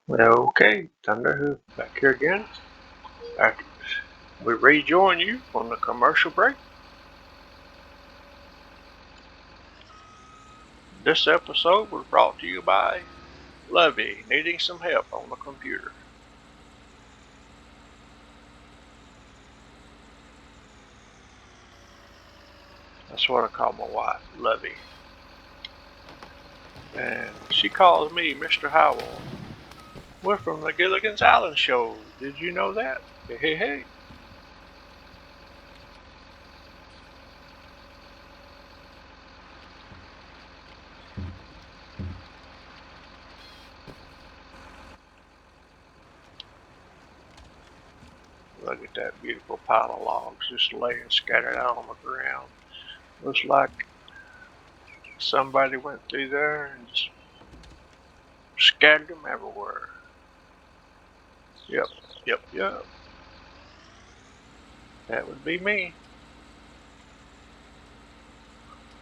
Okay, Thunderhoof back here again. After we rejoin you from the commercial break. This episode was brought to you by Lovey needing some help on the computer. That's what I call my wife, Lovey. And she calls me Mr. Howell. We're from the Gilligan's Island show. Did you know that? Hey, hey, hey. Look at that beautiful pile of logs just laying scattered out on the ground. Looks like somebody went through there and just scattered them everywhere. Yep, yep. That would be me.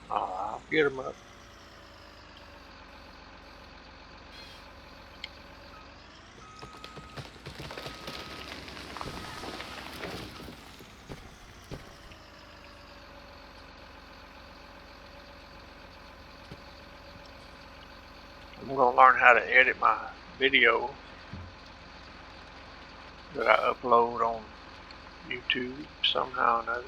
I'll get them up. I'm going to learn how to edit my video that I upload on YouTube somehow or another.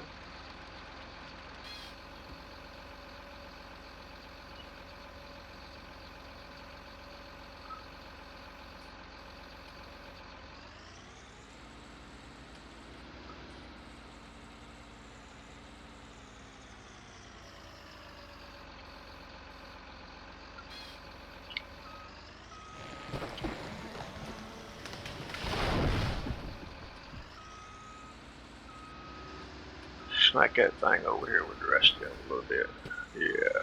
Smack that thing over here with the rest of it a little bit. Yeah.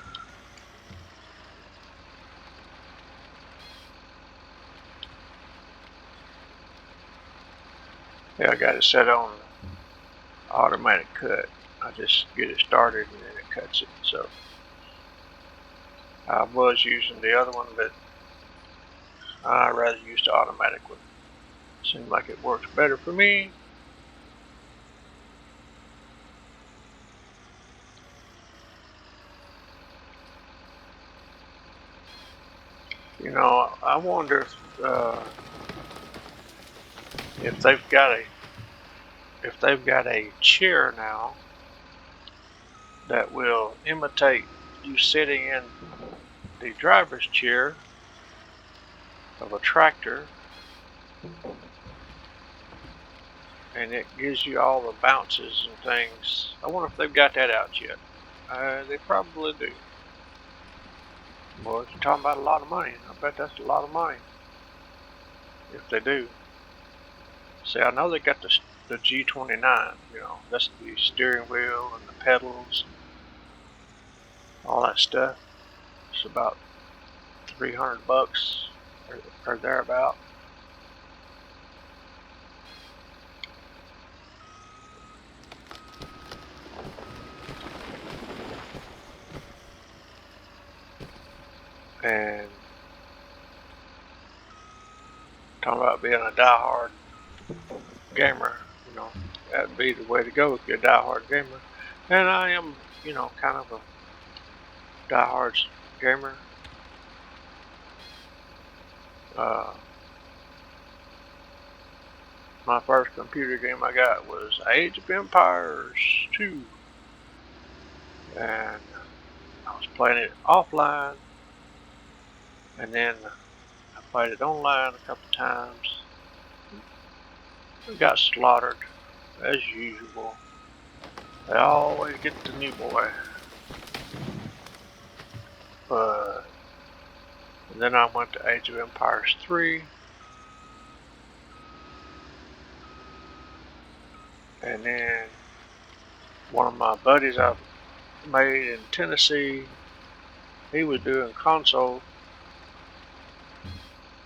Yeah, I got it set on automatic cut. I just get it started and then it cuts it. So I was using the other one, but I rather use the automatic one. Seems like it works better for me. You know, I wonder if they've got a chair now that will imitate you sitting in the driver's chair of a tractor, and it gives you all the bounces and things. I wonder if they've got that out yet. They probably do. Boy, you're talking about a lot of money. I bet that's a lot of money if they do. See, I know they got the G29. You know, that's the steering wheel and the pedals, all that stuff. It's about $300 or thereabout. And talking about being a diehard gamer, you know, that'd be the way to go if you're a diehard gamer. And I am, you know, kind of a diehard gamer. My first computer game I got was Age of Empires 2. And I was playing it offline. And then I played it online a couple times. We got slaughtered, as usual. They always get the new boy. But then I went to Age of Empires 3. And then one of my buddies I made in Tennessee, he was doing console.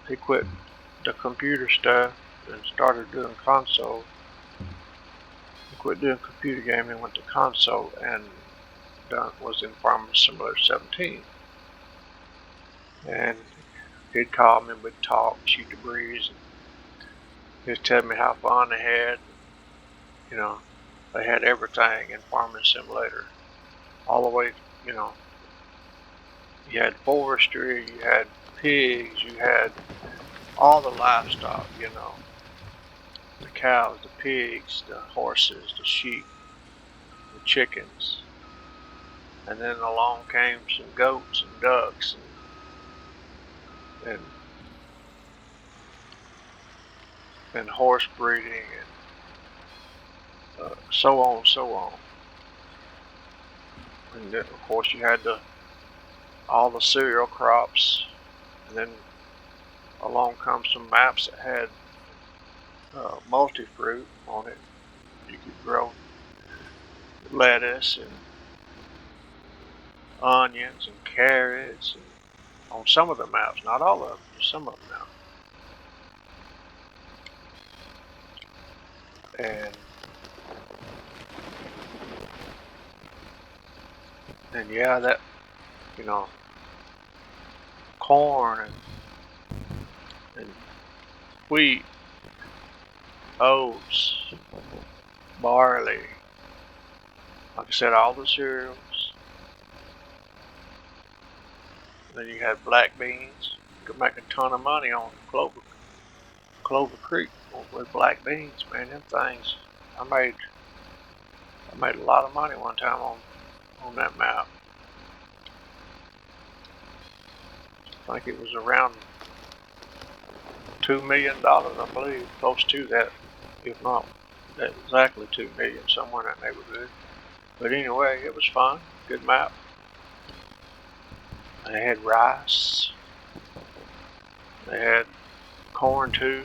He quit the computer stuff and started doing console. He quit doing computer gaming, went to console, and was in Farming Simulator 17. And he'd call me, we'd talk, shoot the breeze, and he'd tell me how fun they had. You know, they had everything in Farming Simulator, all the way. You know, you had forestry, you had pigs, you had all the livestock. You know, the cows, the pigs, the horses, the sheep, the chickens, and then along came some goats and ducks and horse breeding and so on and so on. And then, of course, you had all the cereal crops, and then along comes some maps that had multi-fruit on it. You could grow lettuce and onions and carrots and on some of the maps, not all of them, just some of them now. And yeah, that, you know, corn and wheat, oats, barley, like I said, all the cereals. Then you had black beans. You could make a ton of money on Clover Creek with black beans, man. Them things, I made a lot of money one time on that map. I think it was around $2 million, I believe, close to that, if not exactly 2 million, somewhere in that neighborhood. But anyway, it was fun, good map. They had rice, they had corn too.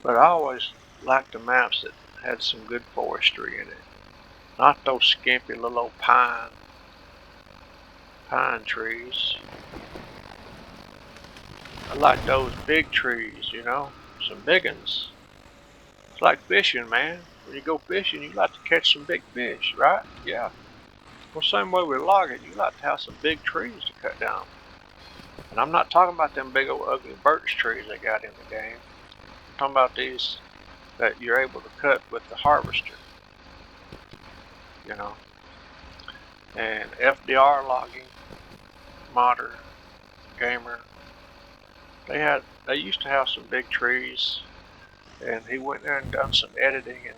But I always liked the maps that had some good forestry in it. Not those skimpy little old pine trees. I like those big trees, you know, some big ones. It's like fishing, man. When you go fishing, you like to catch some big fish, right? Yeah. Well, same way with logging, you like to have some big trees to cut down. And I'm not talking about them big old ugly birch trees they got in the game. I'm talking about these that you're able to cut with the harvester, you know. And FDR logging, modder, gamer, they used to have some big trees, and he went there and done some editing and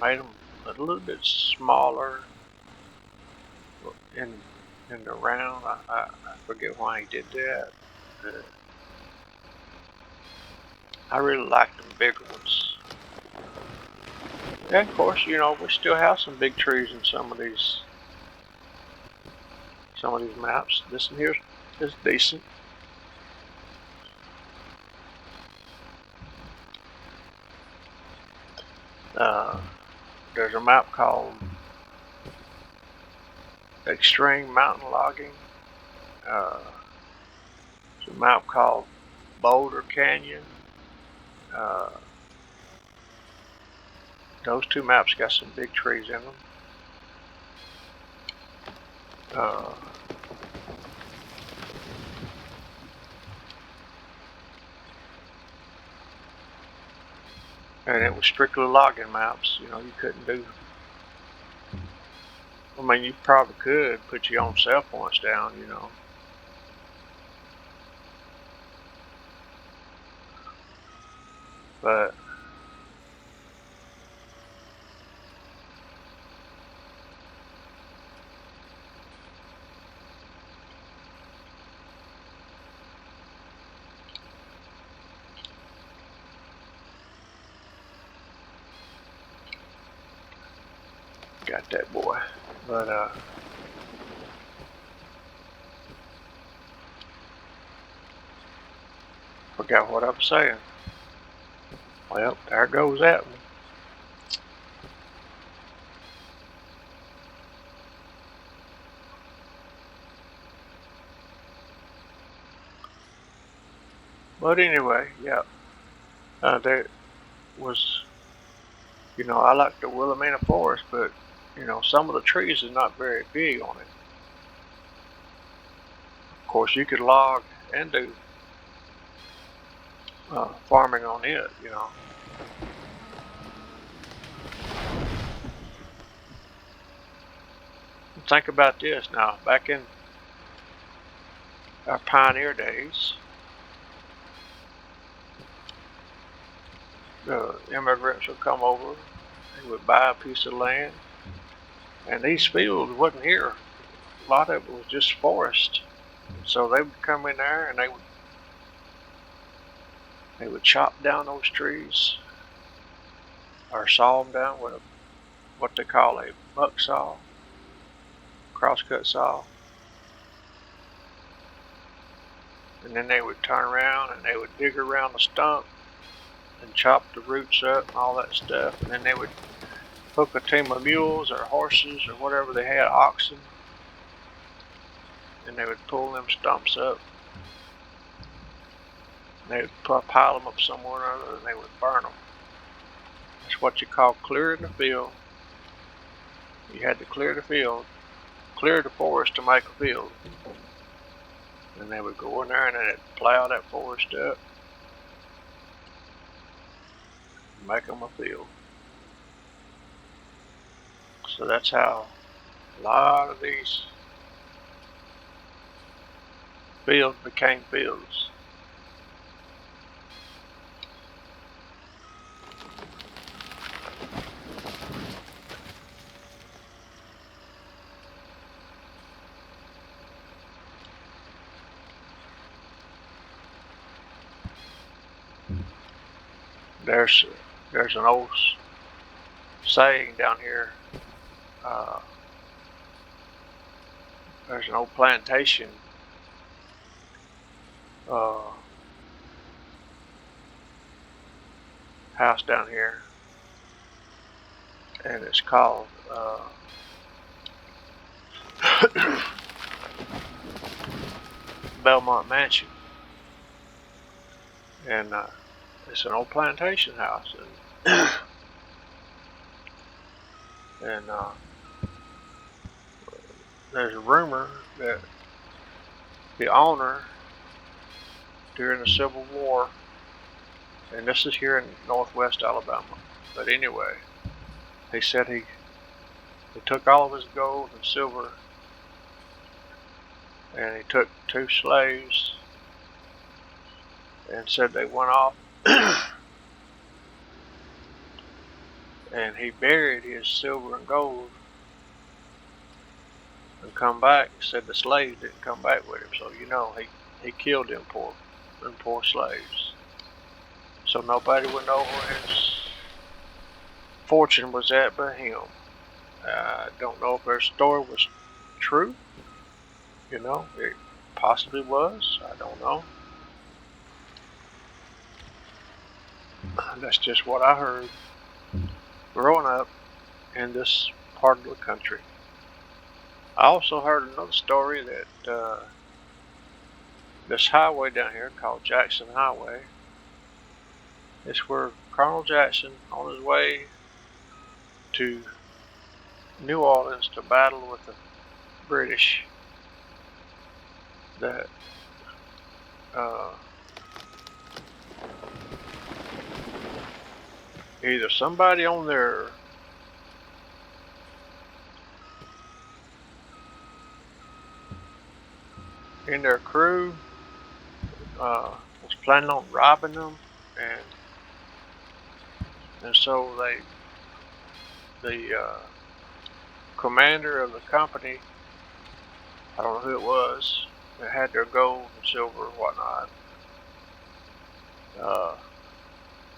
made them a little bit smaller in the round. I forget why he did that. I really liked them bigger ones. And of course, you know, we still have some big trees in some of these maps. This one here is decent. There's a map called Extreme Mountain Logging. There's a map called Boulder Canyon. Those two maps got some big trees in them. And it was strictly logging maps. You know, you couldn't do. I mean, you probably could put your own sell points down, you know. But got that boy. But forgot what I was saying. Well, there goes that one. But anyway, yeah, there was You know, I like the Wilhelmina forest, but you know, some of the trees are not very big on it. Of course, you could log and do farming on it, you know. Think about this now. Back in our pioneer days, the immigrants would come over, they would buy a piece of land, and these fields wasn't here. A lot of it was just forest. So they would come in there and they would chop down those trees or saw them down with what they call a buck saw, crosscut saw. And then they would turn around and they would dig around the stump and chop the roots up and all that stuff. And then they would hook a team of mules or horses or whatever they had, oxen, and they would pull them stumps up. And they would pile them up somewhere or other and they would burn them. That's what you call clearing the field. You had to clear the field, clear the forest to make a field. And they would go in there and they'd plow that forest up, make them a field. So that's how a lot of these fields became fields. There's an old saying down here. There's an old plantation house down here, and it's called Belmont Mansion, and it's an old plantation house, and there's a rumor that the owner during the Civil War, and this is here in northwest Alabama, but anyway, he said he took all of his gold and silver, and he took 2 slaves and said they went off and he buried his silver and gold and come back. He said the slaves didn't come back with him, so you know he killed them poor slaves. So nobody would know where his fortune was at but him. I don't know if their story was true. You know, it possibly was. I don't know. That's just what I heard growing up in this part of the country. I also heard another story that this highway down here called Jackson Highway, it's where Colonel Jackson, on his way to New Orleans to battle with the British, that either somebody on their in their crew was planning on robbing them, and so the commander of the company, I don't know who it was, that had their gold and silver and whatnot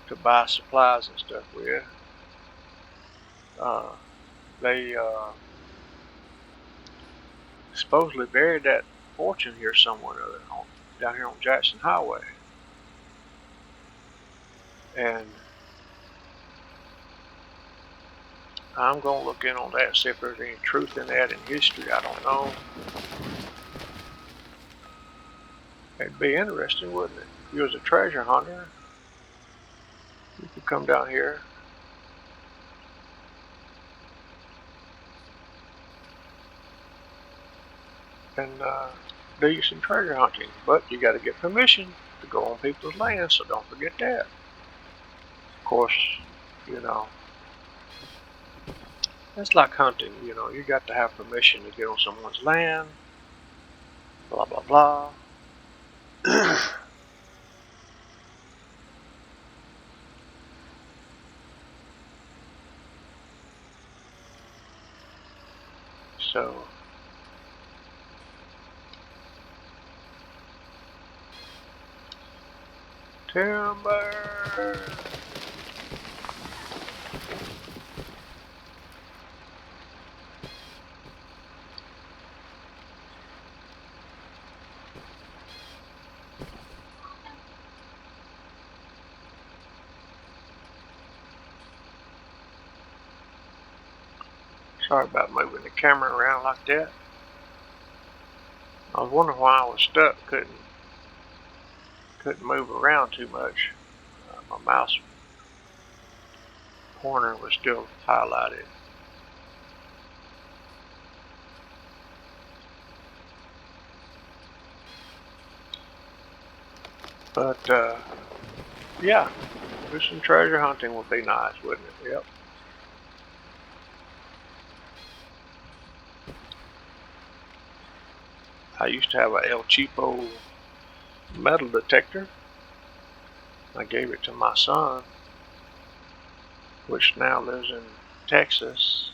to buy supplies and stuff with. They supposedly buried that fortune here somewhere or other down here on Jackson Highway. And I'm going to look in on that, see if there's any truth in that in history. I don't know. It'd be interesting, wouldn't it? If you was a treasure hunter, you could come down here and do you some treasure hunting. But you got to get permission to go on people's land, so don't forget that. Of course, you know, that's like hunting. You know, you got to have permission to get on someone's land. Blah blah blah. So timber. Sorry about moving the camera around like that. I was wondering why I was stuck, couldn't move around too much. My mouse pointer was still highlighted. But yeah, do some treasure hunting would be nice, wouldn't it? Yep. I used to have a El Cheapo metal detector. I gave it to my son, which now lives in Texas.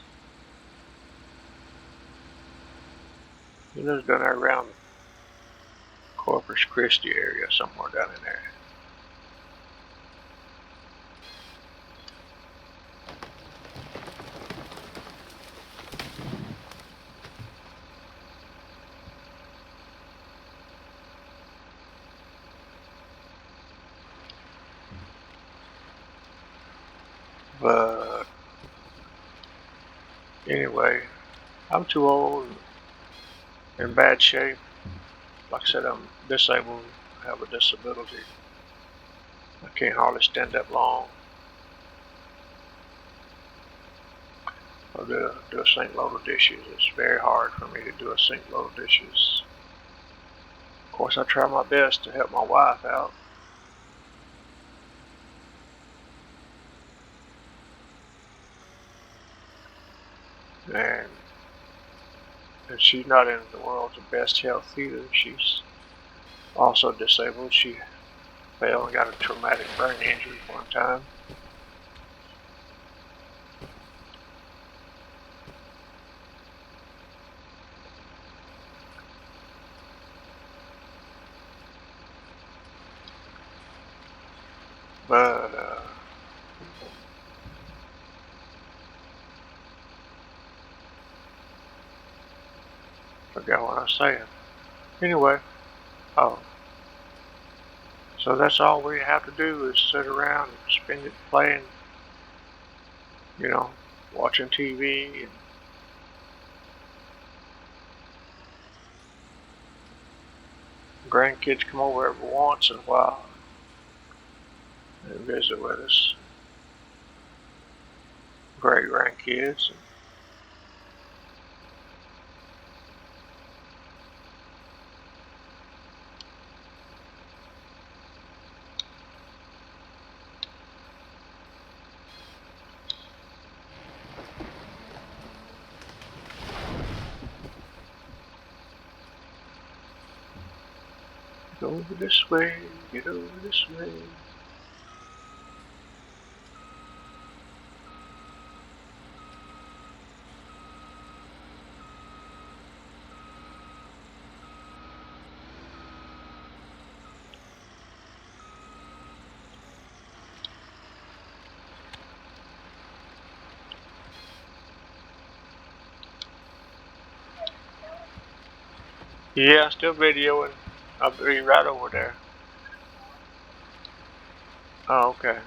He lives down there around Corpus Christi area, somewhere down in there. But anyway, I'm too old, in bad shape. Like I said, I'm disabled, I have a disability. I can't hardly stand up long. Or do a sink load of dishes. It's very hard for me to do a sink load of dishes. Of course, I try my best to help my wife out. And she's not in the world's best health either. She's also disabled. She fell and got a traumatic brain injury one time. But forgot what I was saying. Anyway, oh, so that's all we have to do is sit around and spend it playing, you know, watching TV, and grandkids come over every once in a while and visit with us. Great grandkids. Get over this way, get over this way. Yeah, still videoing. I'll be right over there. Oh, okay.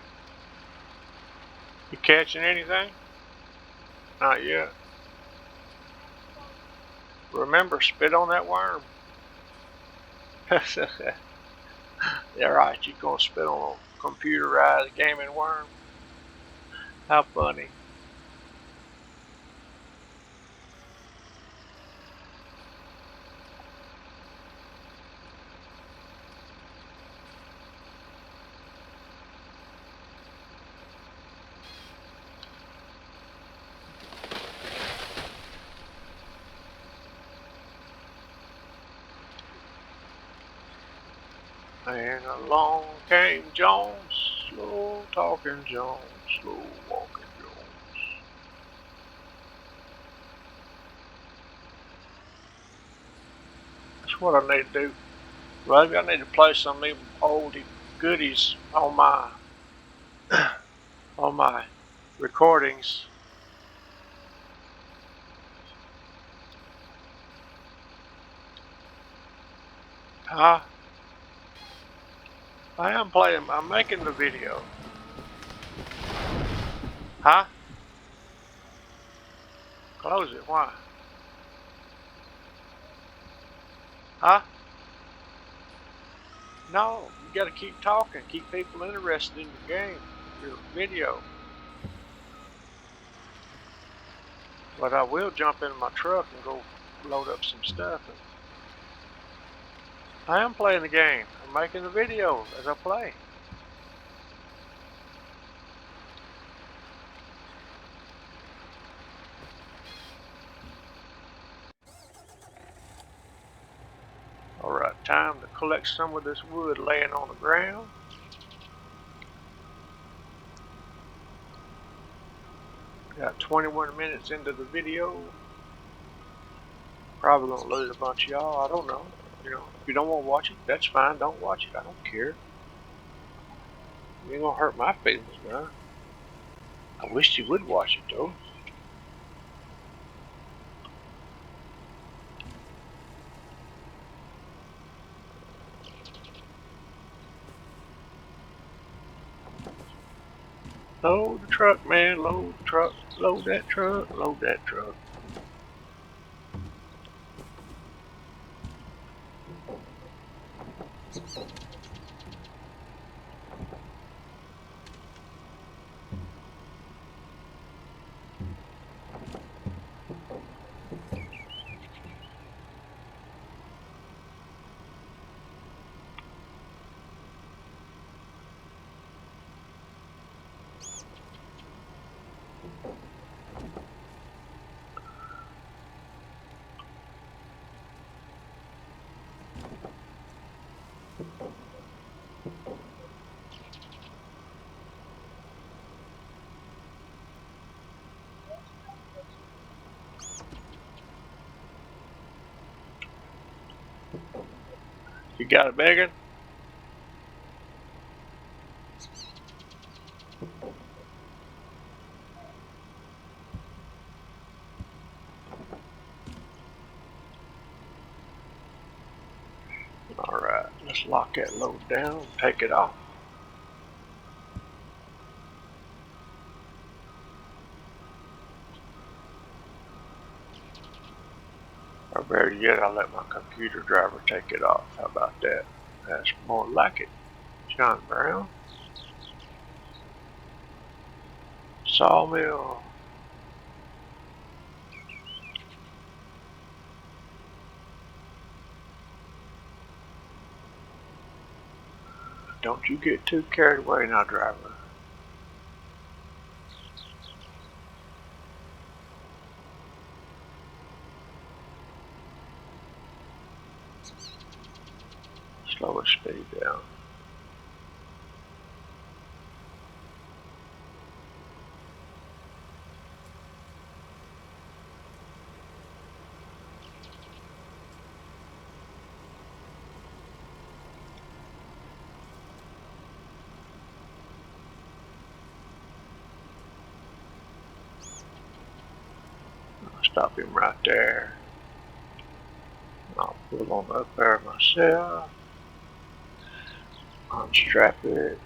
You catching anything? Not yet. Remember, spit on that worm. Yeah, right. You gonna spit on a computerized gaming worm? How funny. And along came Jones, slow talking Jones, slow walking Jones. That's what I need to do. Maybe I need to play some of them oldie goodies on my recordings. Huh? I am playing. I'm making the video. Huh? Close it. Why? Huh? No, you gotta keep talking. Keep people interested in your game, your video. But I will jump in my truck and go load up some stuff. And I am playing the game. I'm making the video as I play. Alright, time to collect some of this wood laying on the ground. Got 21 minutes into the video. Probably gonna lose a bunch of y'all. I don't know. You know, if you don't want to watch it, that's fine. Don't watch it. I don't care. You ain't gonna hurt my feelings, man. I wish you would watch it though. Load the truck, man. Load the truck. Load that truck. Load that truck. You got it, Megan? Alright, let's lock that load down and take it off. Or better yet, I'll let my computer driver take it off. How about that? That's more like it. John Brown. Sawmill. Don't you get too carried away now, driver. Slow his speed down. I'll stop him right there. I'll pull on up there myself. Unstrap it.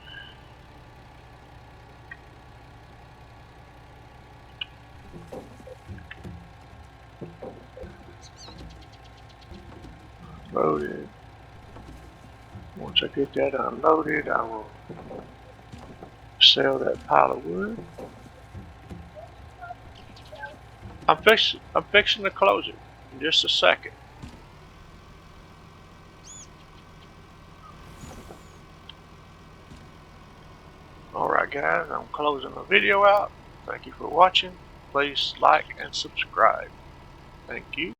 Load it. Once I get that unloaded, I will sell that pile of wood. I'm fixing to close it in just a second. Alright guys, I'm closing the video out. Thank you for watching. Please like and subscribe. Thank you.